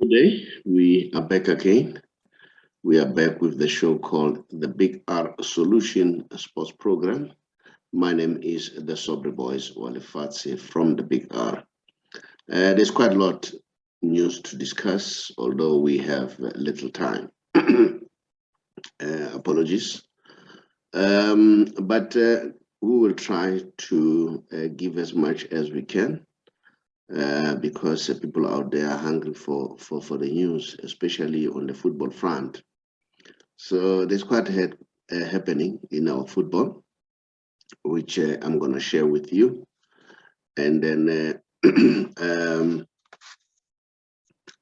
Today, we are back again. We are back with the show called The Big R Solution Sports Program. My name is the Sobre Boys, Wale Fatsi from The Big R. There's quite a lot news to discuss, although we have little time. Apologies. But we will try to give as much as we can because people out there are hungry for the news, especially on the football front. So there's quite happening in our football, which I'm going to share with you. And then,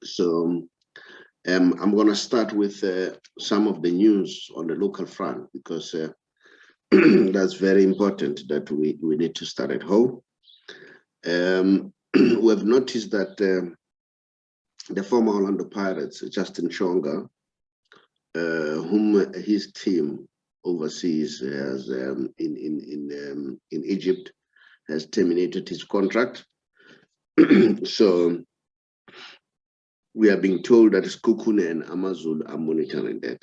so I'm going to start with some of the news on the local front because that's very important that we need to start at home. We've noticed that the former Orlando Pirates, Justin Chonga, whom his team overseas has in Egypt has terminated his contract. So we are being told that Skukune and Amazul are monitoring that.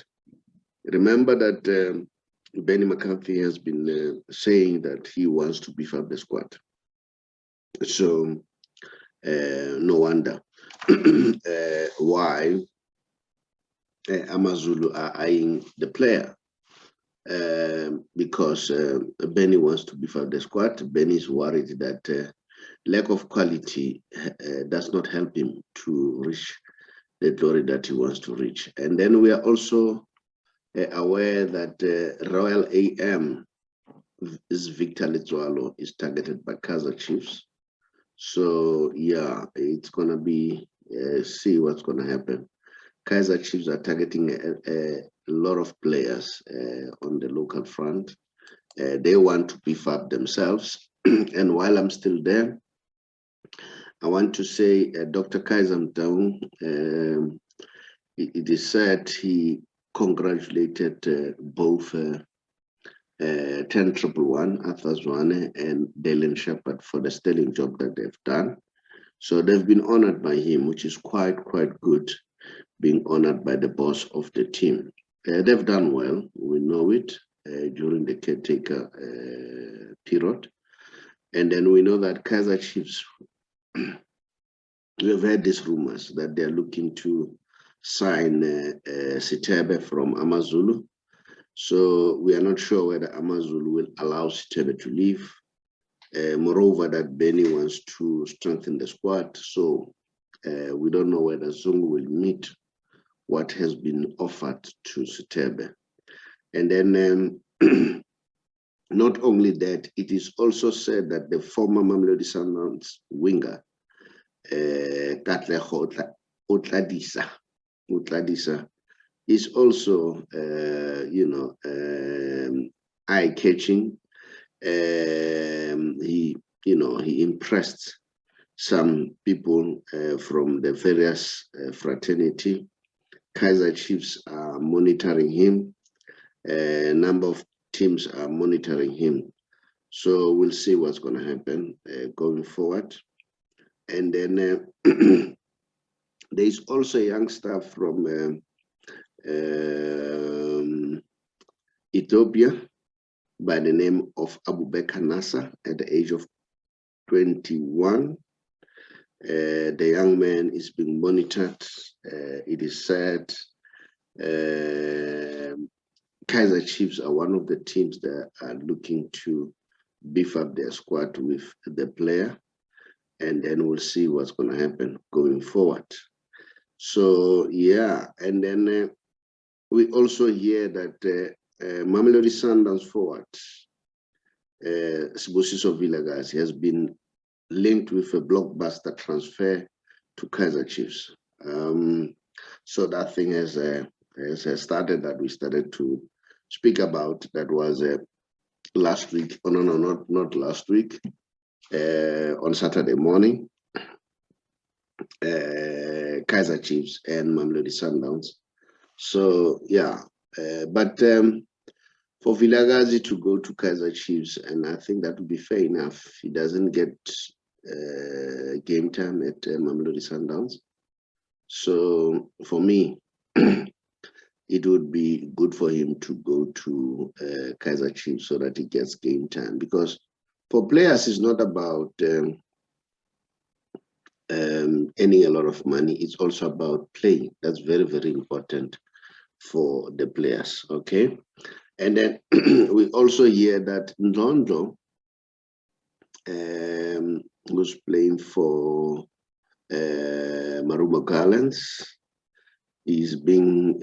Remember that Benny McCarthy has been saying that he wants to beef up the squad. So no wonder why Amazulu are eyeing the player. Because Benny wants to beef up the squad. Benny is worried that lack of quality does not help him to reach the glory that he wants to reach. And then we are also aware that Royal AM is Victor Letsoalo is targeted by Kaizer Chiefs. So yeah, it's gonna be see what's gonna happen. Kaizer Chiefs are targeting a lot of players on the local front. They want to beef up themselves. And while I'm still there, I want to say Dr. Kaiser Mtaung, it is said he congratulated both 10-111, Arthur Zwane and Dalen Shepherd for the sterling job that they've done. So they've been honored by him, which is quite good, being honored by the boss of the team. They've done well, we know it, during the caretaker period. And then we know that Kaizer Chiefs, we've heard these rumors that they're looking to sign Sitebe from Amazulu. So we are not sure whether Amazulu will allow Sitebe to leave. Moreover, that Benny wants to strengthen the squad. So we don't know whether Zungu will meet what has been offered to Sitebe. And then not only that, it is also said that the former Mamelodi Sundowns winger, Katle Utladisa, is also, eye-catching. He impressed some people from the various fraternity. Kaizer Chiefs are monitoring him. A number of teams are monitoring him. So we'll see what's going to happen going forward. And then there's also a youngster from Ethiopia by the name of Abubakar Nasser at the age of 21. The young man is being monitored. It is said Kaizer Chiefs are one of the teams that are looking to beef up their squad with the player, and then we'll see what's going to happen going forward. So yeah, and then we also hear that Mamelodi Sundowns forward Sibusiso Vilakazi has been linked with a blockbuster transfer to Kaizer Chiefs. So that thing has started, that we started to speak about. That was last week. Oh no, not last week. On Saturday morning, Kaizer Chiefs and Mamelodi Sundowns. So yeah, but for Vilakazi to go to Kaizer Chiefs, and I think that would be fair enough. He doesn't get game time at Mamelodi Sundowns. So for me, it would be good for him to go to Kaiser Chiefs so that he gets game time. Because for players, it's not about earning a lot of money. It's also about playing. That's very, very important for the players. Okay. And then we also hear that Ndondo, who's playing for Marumo Gallants, is being,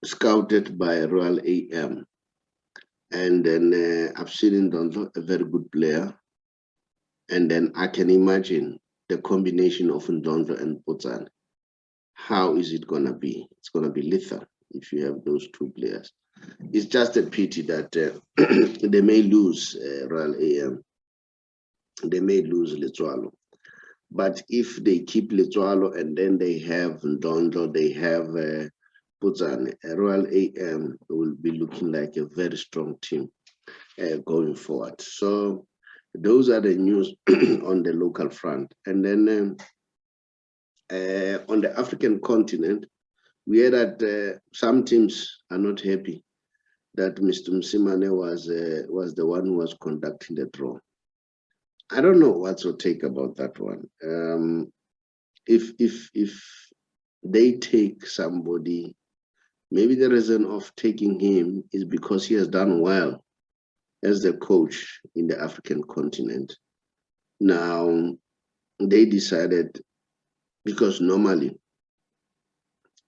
scouted by Royal AM. And then I've seen Ndondo, a very good player. And then I can imagine the combination of Ndondo and Pozan. How is it going to be? It's going to be lethal if you have those two players. It's just a pity that they may lose Royal AM. They may lose Letsoalo. But if they keep Letsoalo and then they have Ndondo, they have Puzan, Royal AM will be looking like a very strong team going forward. So those are the news on the local front. And then on the African continent, we hear that some teams are not happy that Mr. Msimane was the one who was conducting the draw. I don't know what's your take about that one. If they take somebody, maybe the reason of taking him is because he has done well as the coach in the African continent. Now, they decided, because normally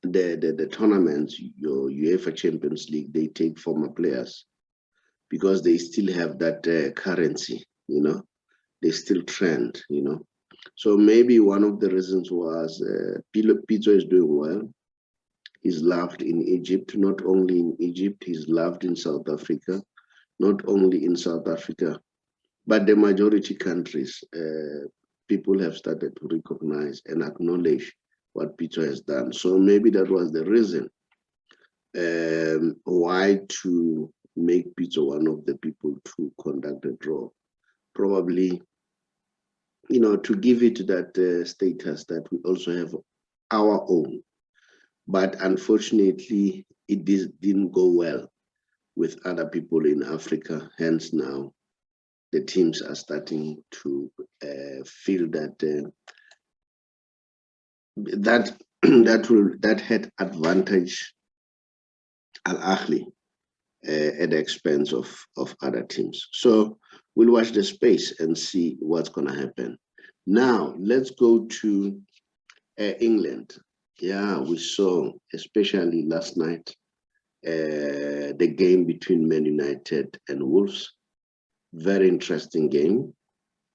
the tournaments, your UEFA Champions League, they take former players because they still have that currency, they still trend, So maybe one of the reasons was Pizzo is doing well. He's loved in Egypt, not only in Egypt, he's loved in South Africa, not only in South Africa, but the majority countries, people have started to recognize and acknowledge what Pizzo has done. So maybe that was the reason why to make Pizzo one of the people to conduct a draw. Probably, to give it that status that we also have our own. But unfortunately, it didn't go well with other people in Africa. Hence now, the teams are starting to feel that that had advantage Al Ahly at the expense of other teams. So we'll watch the space and see what's going to happen. Now, let's go to England. Yeah, we saw, especially last night, the game between Man United and Wolves. Very interesting game.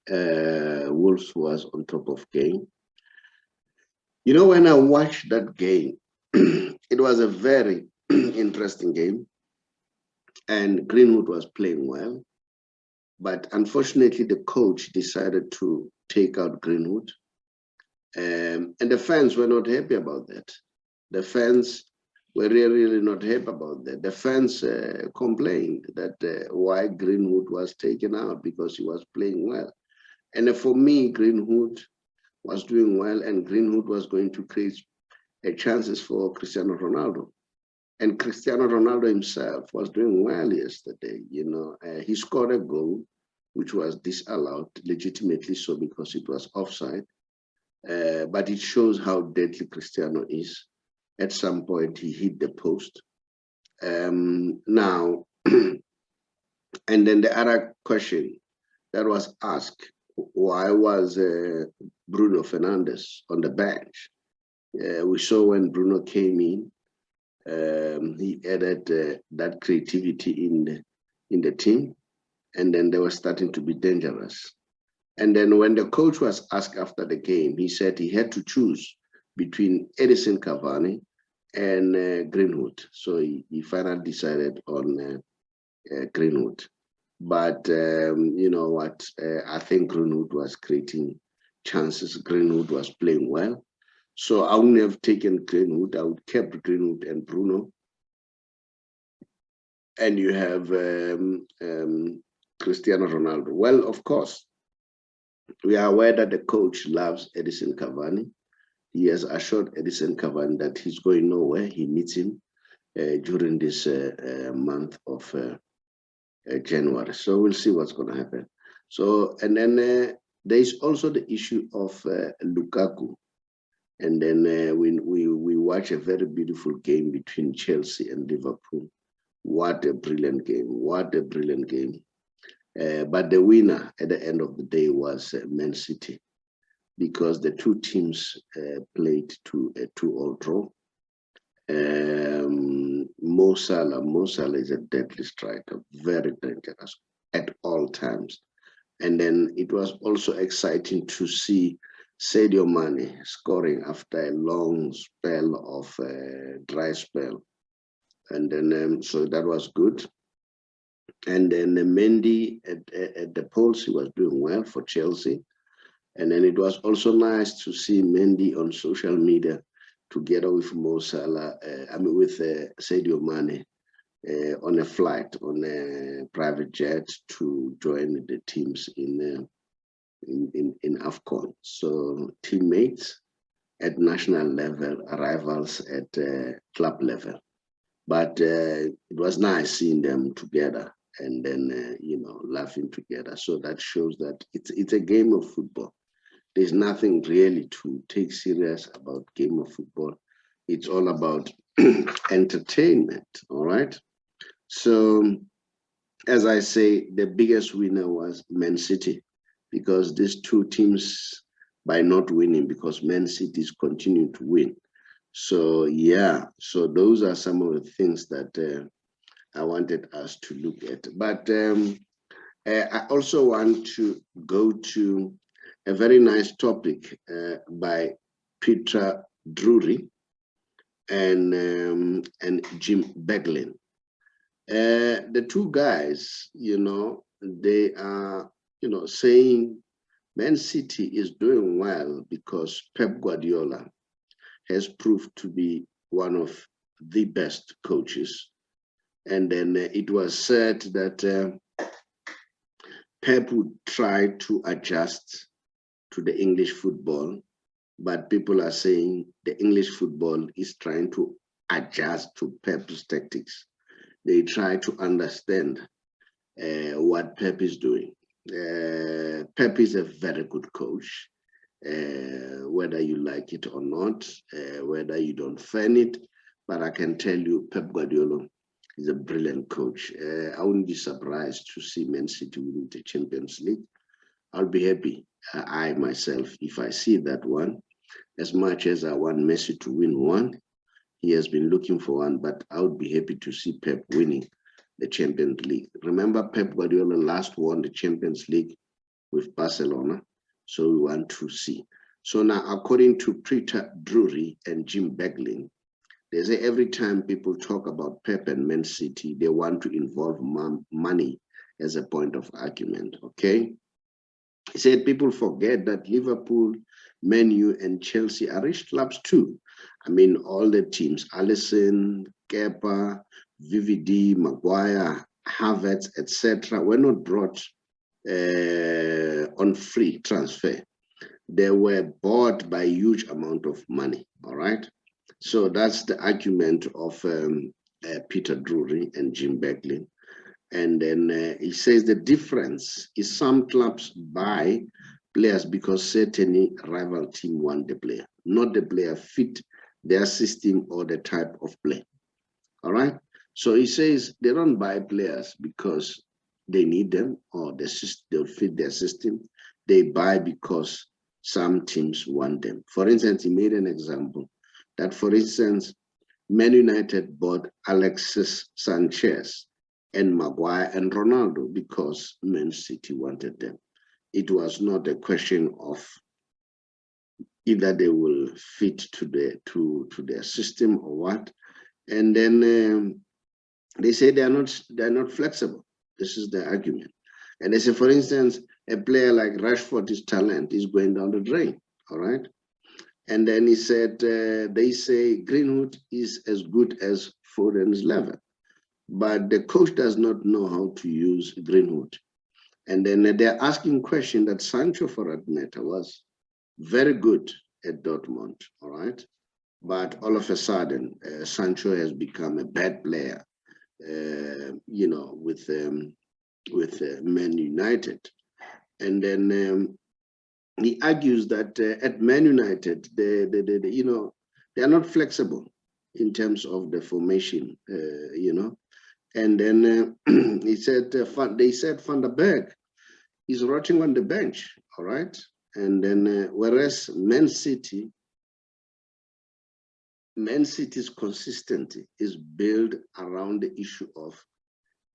Wolves was on top of game. When I watched that game, it was a very interesting game. And Greenwood was playing well. But unfortunately, the coach decided to take out Greenwood. And the fans were not happy about that. The fans were really not happy about that. The fans complained that why Greenwood was taken out because he was playing well. And for me, Greenwood was doing well, and Greenwood was going to create chances for Cristiano Ronaldo. And Cristiano Ronaldo himself was doing well yesterday. He scored a goal, which was disallowed, legitimately so, because it was offside. But it shows how deadly Cristiano is. At some point, he hit the post. Now, and then the other question that was asked, why was Bruno Fernandes on the bench? We saw when Bruno came in, he added that creativity in the team, and then they were starting to be dangerous. And then when the coach was asked after the game, he said he had to choose between Edison Cavani and Greenwood. So he finally decided on Greenwood. But you know what? I think Greenwood was creating chances. Greenwood was playing well. So I wouldn't have taken Greenwood. I would have kept Greenwood and Bruno. And you have Cristiano Ronaldo. Well, of course, we are aware that the coach loves Edison Cavani. he has assured Edison Cavani that he's going nowhere. He needs him during this month of January. So we'll see what's going to happen. So, and then there is also the issue of Lukaku. And then we watch a very beautiful game between Chelsea and Liverpool. What a brilliant game. What a brilliant game. But the winner at the end of the day was Man City, because the two teams played to a 2-2 draw. Mo Salah is a deadly striker, very dangerous at all times. And then it was also exciting to see Sadio Mane scoring after a long spell of dry spell. And then, so that was good. And then Mendy at the polls, he was doing well for Chelsea. And then it was also nice to see Mendy on social media together with Mo Salah, with Sadio Mane on a flight, on a private jet to join the teams in AFCON. So teammates at national level, rivals at club level. But it was nice seeing them together and then, laughing together. So that shows that it's a game of football. There's nothing really to take serious about game of football. It's all about entertainment, all right? So, as I say, the biggest winner was Man City, because these two teams, by not winning, because Man City is continuing to win. So, yeah, so those are some of the things that I wanted us to look at. But I also want to go to a very nice topic by Peter Drury and Jim Beglin. The two guys, they are, saying Man City is doing well because Pep Guardiola has proved to be one of the best coaches. And then it was said that Pep would try to adjust to the English football, but people are saying the English football is trying to adjust to Pep's tactics. They try to understand what Pep is doing. Pep is a very good coach, whether you like it or not, whether you don't fan it, but I can tell you Pep Guardiola is a brilliant coach. I wouldn't be surprised to see Man City win the Champions League. I'll be happy, I myself, if I see that one. As much as I want Messi to win one, he has been looking for one, but I would be happy to see Pep winning the Champions League. Remember, Pep Guardiola last won the Champions League with Barcelona, so we want to see. So now, according to Peter Drury and Jim Beglin, they say every time people talk about Pep and Man City, they want to involve money as a point of argument, okay? He said people forget that Liverpool, Man U, and Chelsea are rich clubs too. I mean, all the teams, Alisson, Kepa, VVD, Maguire, Havertz, etc., were not brought on free transfer. They were bought by a huge amount of money, all right? So that's the argument of Peter Drury and Jim Beglin. And then he says the difference is some clubs buy players because certainly rival team want the player, not the player fit their system or the type of play. All right. So he says they don't buy players because they need them or they'll fit their system. They buy because some teams want them. For instance, he made an example that, for instance, Man United bought Alexis Sanchez and Maguire and Ronaldo because Man City wanted them. It was not a question of either they will fit to their system or what. And then they say they're not flexible. This is the argument. And they say, for instance, a player like Rashford, his talent is going down the drain. All right. And then he said, they say Greenwood is as good as Foden's level, but the coach does not know how to use Greenwood. And then they're asking question that Sancho, for that matter, was very good at Dortmund, all right? But all of a sudden, Sancho has become a bad player, you know, with Man United. And then he argues that at Man United, you know, they are not flexible in terms of the formation, you know. And then he said, they said Van der Berg is rotting on the bench, all right? And then whereas Man City's consistency is built around the issue of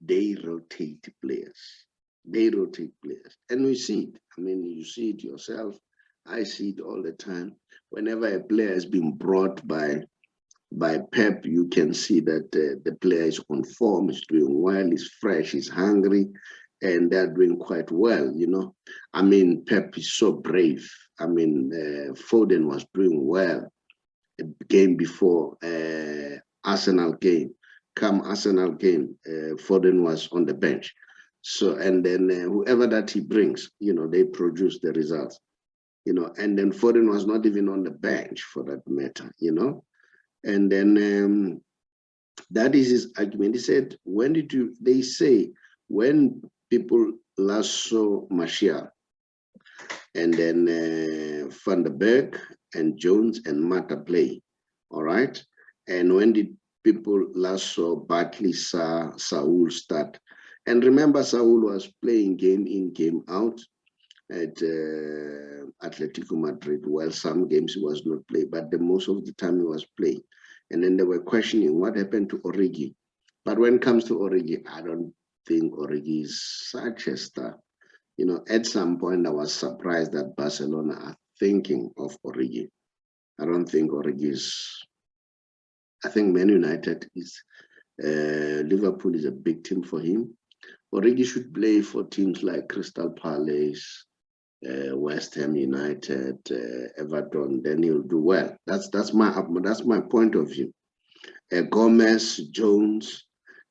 they rotate players. They rotate players. And we see it. I mean, you see it yourself. I see it all the time. Whenever a player has been brought by Pep, you can see that the player is on form, is doing well, is fresh, is hungry, and they're doing quite well, you know. I mean, Pep is so brave. I mean, Foden was doing well a game before Arsenal game. Come Arsenal game, Foden was on the bench. So, and then whoever that he brings, you know, they produce the results, you know, and then Foden was not even on the bench for that matter, you know. And then that is his argument. He said, when did you, they say, when people last saw Martial, and then Van der Berg and Jones and Mata play, all right? And when did people last saw Barkley, Saul start? And remember, Saul was playing game in, game out at Atletico Madrid. Well, some games he was not playing, but the most of the time he was playing. And then they were questioning what happened to Origi. But when it comes to Origi, I don't think Origi is such a star. You know, at some point I was surprised that Barcelona are thinking of Origi. I don't think Origi is, I think Man United is, Liverpool is a big team for him. Origi should play for teams like Crystal Palace, West Ham United, Everton, then he'll do well. That's my point of view. Gomez, Jones,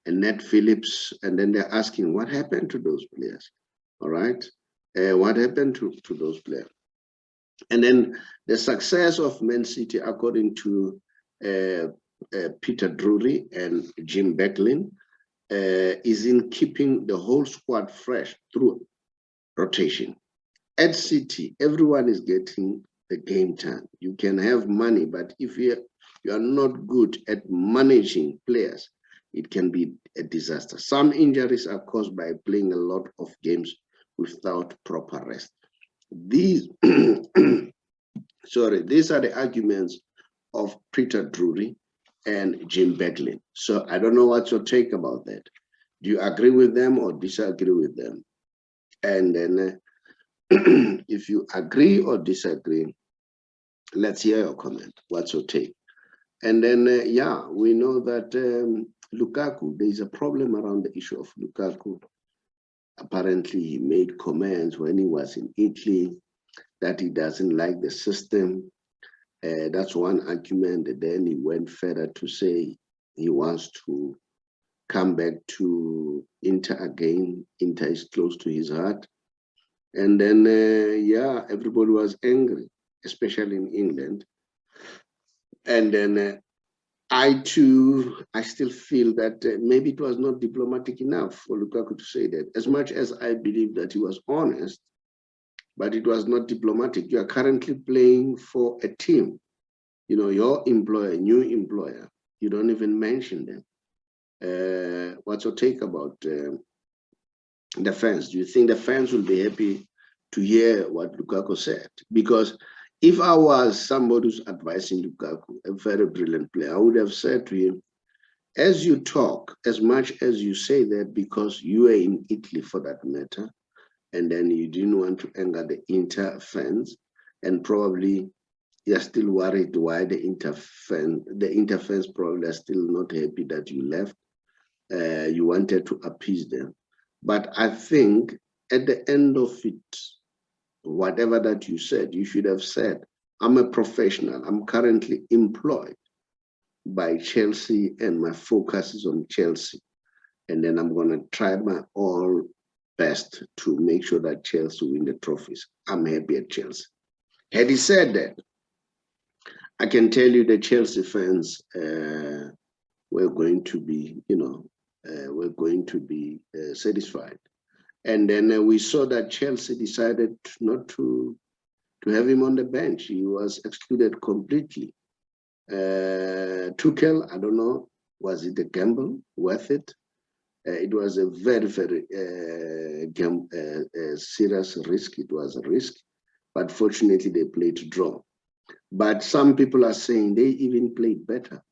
and Ned Phillips, and then they're asking what happened to those players. All right, what happened to those players? And then the success of Man City, according to Peter Drury and Jim Beglin, is in keeping the whole squad fresh through rotation. At City, everyone is getting the game time. You can have money, but if you are not good at managing players, it can be a disaster. Some injuries are caused by playing a lot of games without proper rest. These, sorry, these are the arguments of Peter Drury and Jim Beglin. So I don't know what's your take about that. Do you agree with them or disagree with them? And then if you agree or disagree, let's hear your comment. What's your take? And then, yeah, we know that Lukaku, there is a problem around the issue of Lukaku. Apparently, he made comments when he was in Italy that he doesn't like the system. That's one argument. And then he went further to say he wants to come back to Inter again. Inter is close to his heart. And then, yeah, everybody was angry, especially in England. And then I still feel that maybe it was not diplomatic enough for Lukaku to say that. As much as I believe that he was honest, but it was not diplomatic. You are currently playing for a team. You know, your employer, new employer, you don't even mention them. What's your take about the fans? Do you think the fans will be happy to hear what Lukaku said? Because if I was somebody who's advising Lukaku, a very brilliant player, I would have said to him, as you talk, as much as you say that because you are in Italy for that matter, and then you didn't want to anger the Inter fans, and probably you're still worried why the Inter fans probably are still not happy that you left. You wanted to appease them. But I think at the end of it, whatever that you said, you should have said, I'm a professional. I'm currently employed by Chelsea and my focus is on Chelsea. And then I'm going to try my all best to make sure that Chelsea win the trophies. I'm happy at Chelsea. Had he said that, I can tell you the Chelsea fans were going to be, were going to be satisfied. And then we saw that Chelsea decided not to have him on the bench. He was excluded completely. Tuchel, I don't know, was it a gamble worth it? It was a very, very serious risk. It was a risk, but fortunately they played draw. But some people are saying they even played better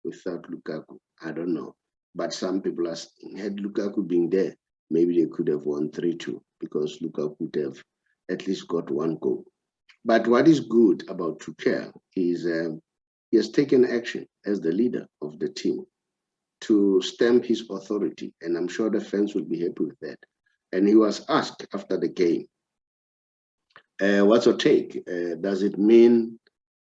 without Lukaku. I don't know. But some people are saying, had Lukaku been there, maybe they could have won 3-2 because Lukaku would have at least got one goal. But what is good about Tuchel is he has taken action as the leader of the team to stamp his authority, and I'm sure the fans will be happy with that. And he was asked after the game, what's your take? Does it mean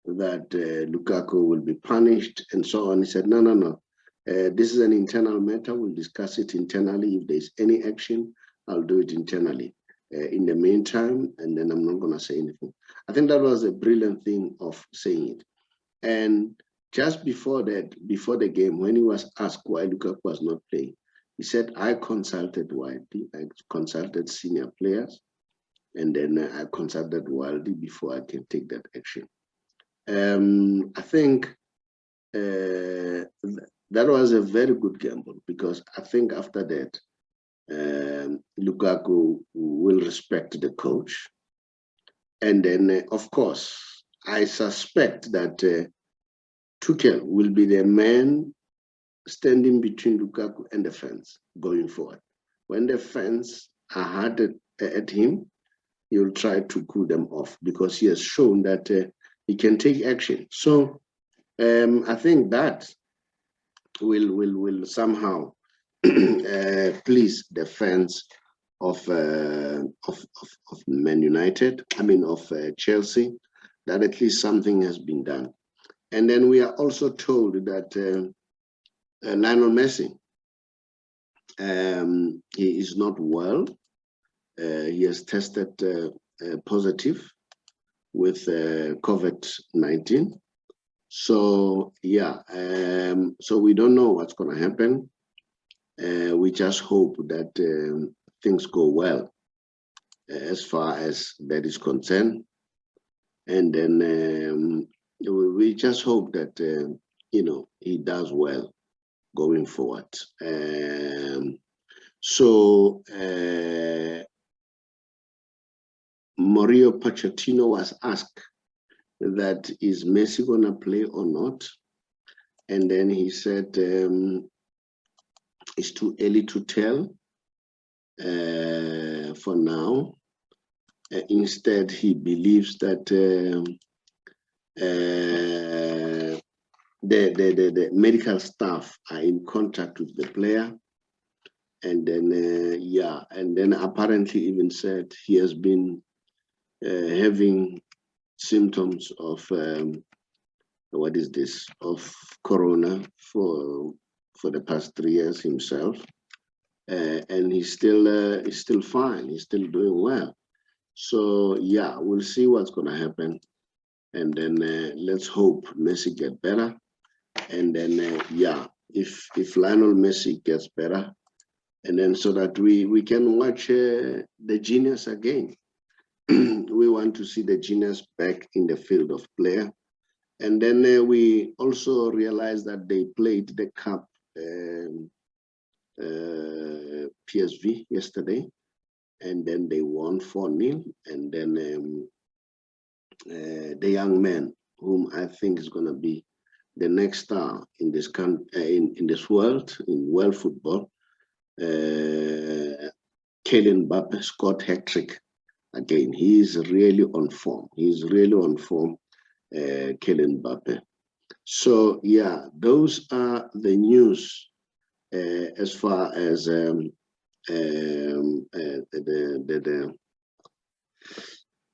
that Lukaku will be punished and so on? He said, no. This is an internal matter. We'll discuss it internally. If there's any action, I'll do it internally. In the meantime, and then I'm not going to say anything. I think that was a brilliant thing of saying it. And just before that, before the game, when he was asked why Lukaku was not playing, he said, I consulted Wildy, I consulted senior players, and then I consulted Wildy before I can take that action. I think that was a very good gamble, because I think after that, Lukaku will respect the coach. And then, of course, I suspect that Tuchel will be the man standing between Lukaku and the fans going forward. When the fans are hard at him, he will try to cool them off, because he has shown that he can take action. So I think that will somehow please the fans of Man United, of Chelsea, that at least something has been done. And then we are also told that Lionel Messi, he is not well. He has tested positive with COVID-19. So yeah, so we don't know what's going to happen. We just hope that things go well as far as that is concerned. And then we just hope that, he does well going forward. So Mauricio Pochettino was asked that is Messi going to play or not? And then he said it's too early to tell for now. Instead, he believes that the medical staff are in contact with the player. And then, and then apparently even said he has been having symptoms of of corona for the past 3 years himself, and he's still fine. He's still doing well. So yeah, we'll see what's going to happen, and then let's hope Messi get better, and then if Lionel Messi gets better, and then so that we can watch the genius again. We want to see the genius back in the field of play. And then we also realized that they played the cup PSV yesterday, and then they won 4-0. And then the young man, whom I think is going to be the next star in this in this world, in world football, Kylian Mbappe scored hat-trick again. He is really on form. He's really on form, Kylian Mbappe. So yeah, those are the news as far as the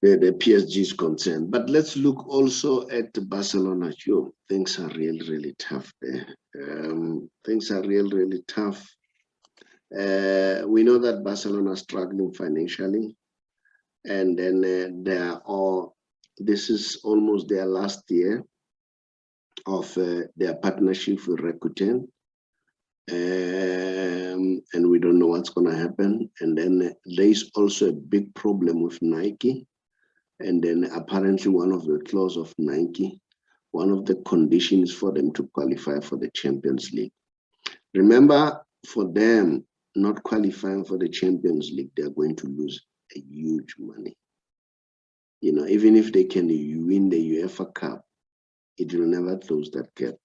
PSG is concerned. But let's look also at Barcelona. Yo, things are really, really tough there. Things are really, really tough. We know that Barcelona is struggling financially, and then this is almost their last year of their partnership with Rakuten. And we don't know what's going to happen. And then there's also a big problem with Nike. And then apparently one of the clauses of Nike, one of the conditions for them to qualify for the Champions League. Remember, for them not qualifying for the Champions League, they're going to lose a huge money. You know, even if they can win the UEFA Cup, it will never close that gap.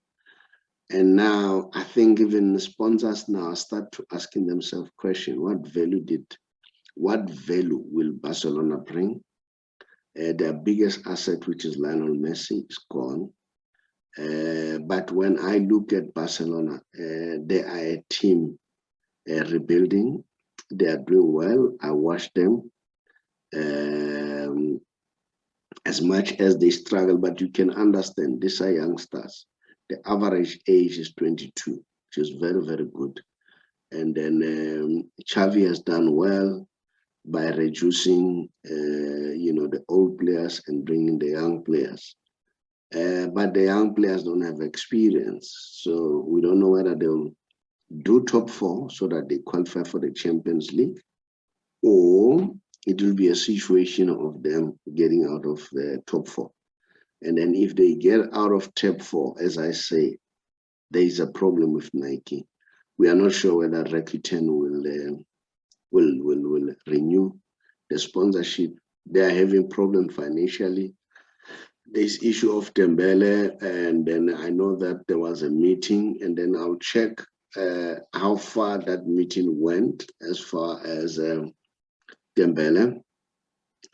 And now I think even the sponsors now start to asking themselves question, what value will Barcelona bring? Their biggest asset, which is Lionel Messi, is gone. But when I look at Barcelona, they are a team rebuilding. They are doing well. I watch them. As much as they struggle, but you can understand these are youngsters. The average age is 22, which is very, very good. And then Xavi has done well by reducing, the old players and bringing the young players. But the young players don't have experience. So we don't know whether they'll do top 4 so that they qualify for the Champions League, or it will be a situation of them getting out of the top 4. And then if they get out of top 4, as I say, there is a problem with Nike. We are not sure whether Rakuten will renew the sponsorship. They are having problems financially. There's issue of Dembele, and then I know that there was a meeting, and then I'll check how far that meeting went as far as Dembele,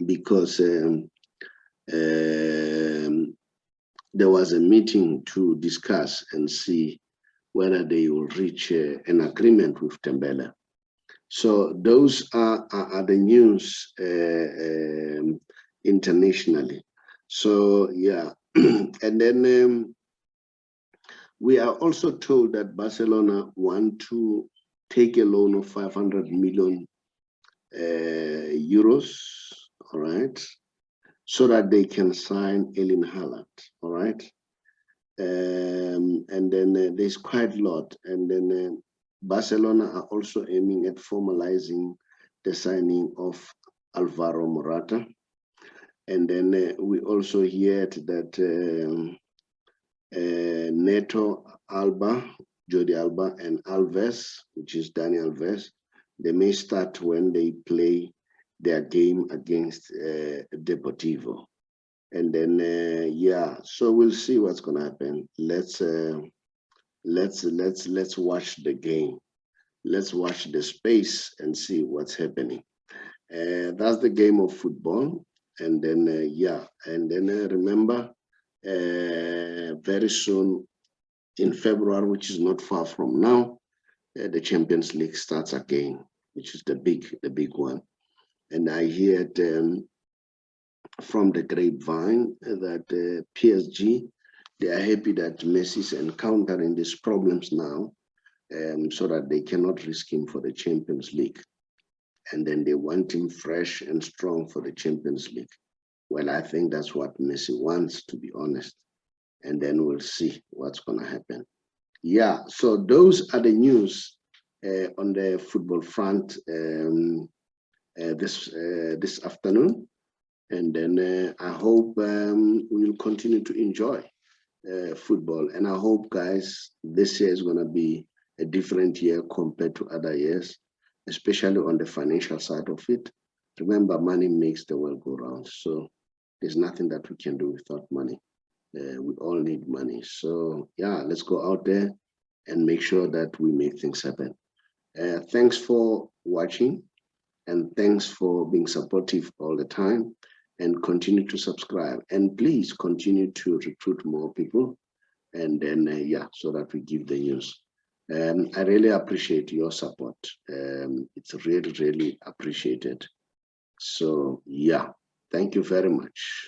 because there was a meeting to discuss and see whether they will reach an agreement with Dembele. So those are the news internationally. So yeah, and then we are also told that Barcelona want to take a loan of 500 million euros, all right, so that they can sign Erling Haaland, all right. And then there's quite a lot. And then Barcelona are also aiming at formalizing the signing of Alvaro Morata. And then we also heard that Neto, Jordi Alba, and Alves, which is Dani Alves, they may start when they play their game against Deportivo. And then yeah, so we'll see what's gonna happen. Let's watch the game. Let's watch the space and see what's happening. That's the game of football. And then yeah, and then remember, very soon in February, which is not far from now, the Champions League starts again, which is the big one. And I heard from the grapevine that PSG, they are happy that Messi is encountering these problems now, so that they cannot risk him for the Champions League. And then they want him fresh and strong for the Champions League. Well, I think that's what Messi wants, to be honest. And then we'll see what's going to happen. Yeah, so those are the news on the football front this afternoon. And then I hope we will continue to enjoy football. And I hope, guys, this year is going to be a different year compared to other years, especially on the financial side of it. Remember, money makes the world go round. So there's nothing that we can do without money. We all need money. So yeah, let's go out there and make sure that we make things happen. Thanks for watching, and thanks for being supportive all the time, and continue to subscribe, and please continue to recruit more people, and then yeah, so that we give the news. I really appreciate your support. It's really appreciated. So yeah, thank you very much.